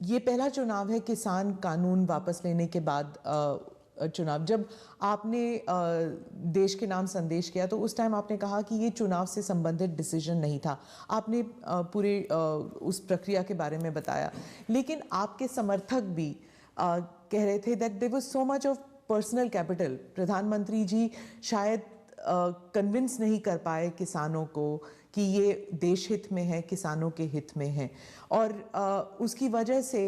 ये पहला चुनाव है किसान कानून वापस लेने के बाद चुनाव। जब आपने देश के नाम संदेश किया तो उस टाइम आपने कहा कि ये चुनाव से संबंधित डिसीजन नहीं था। आपने पूरे उस प्रक्रिया के बारे में बताया, लेकिन आपके समर्थक भी कह रहे थे that there was so much of personal capital. प्रधानमंत्री जी शायद कन्विंस नहीं कर पाए किसानों को कि ये देश हित में है, किसानों के हित में है, और उसकी वजह से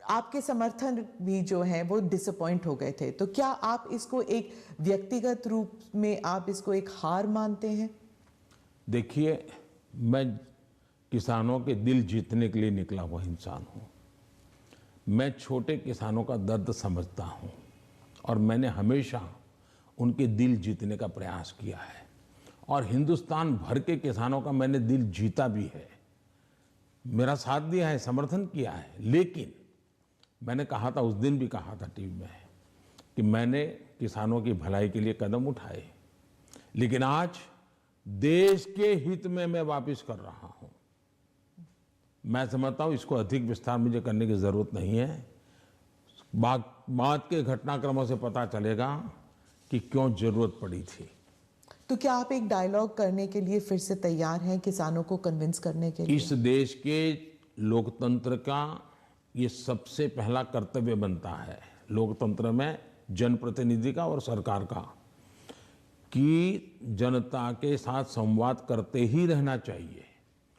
आपके समर्थन भी जो हैं वो डिसअपॉइंट हो गए थे। तो क्या आप इसको एक व्यक्तिगत रूप में आप इसको एक हार मानते हैं? देखिए, मैं किसानों के दिल जीतने के लिए निकला हुआ इंसान हूँ। मैं छोटे किसानों का दर्द समझता हूँ और मैंने हमेशा उनके दिल जीतने का प्रयास किया है और हिंदुस्तान भर के किसानों का मैंने दिल जीता भी है, मेरा साथ दिया है, समर्थन किया है। लेकिन मैंने कहा था, उस दिन भी कहा था टीवी में, कि मैंने किसानों की भलाई के लिए कदम उठाए, लेकिन आज देश के हित में मैं वापस कर रहा हूं। मैं समझता हूं इसको अधिक विस्तार मुझे करने की जरूरत नहीं है। बाद के घटनाक्रमों से पता चलेगा कि क्यों जरूरत पड़ी थी। तो क्या आप एक डायलॉग करने के लिए फिर से तैयार हैं, किसानों को कन्विंस करने के लिए? इस देश के लोकतंत्र का ये सबसे पहला कर्तव्य बनता है, लोकतंत्र में जनप्रतिनिधि का और सरकार का, कि जनता के साथ संवाद करते ही रहना चाहिए,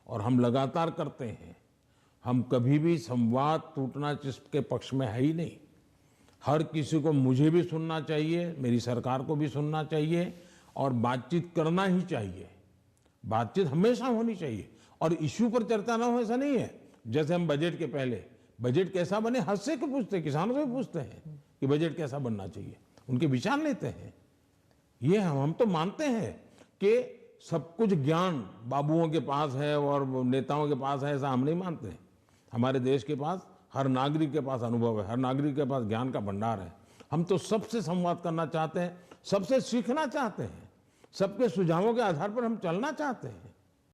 और हम लगातार करते हैं। हम कभी भी संवाद टूटना जिसके पक्ष में है ही नहीं। हर किसी को, मुझे भी सुनना चाहिए, मेरी सरकार को भी सुनना चाहिए, और बातचीत करना ही चाहिए। बातचीत हमेशा होनी चाहिए, और इश्यू पर चर्चा ना हो ऐसा नहीं है। जैसे हम बजट के पहले बजट कैसा बने हद से क्यों पूछते हैं, किसानों से पूछते हैं कि बजट कैसा बनना चाहिए, उनके विचार लेते हैं। ये हम तो मानते हैं कि सब कुछ ज्ञान बाबुओं के पास है और नेताओं के पास है, ऐसा हम नहीं मानते। हमारे देश के पास, हर नागरिक के पास अनुभव है, हर नागरिक के पास ज्ञान का भंडार है। हम तो सबसे संवाद करना चाहते हैं, सबसे सीखना चाहते हैं, सबके सुझावों के आधार पर हम चलना चाहते हैं।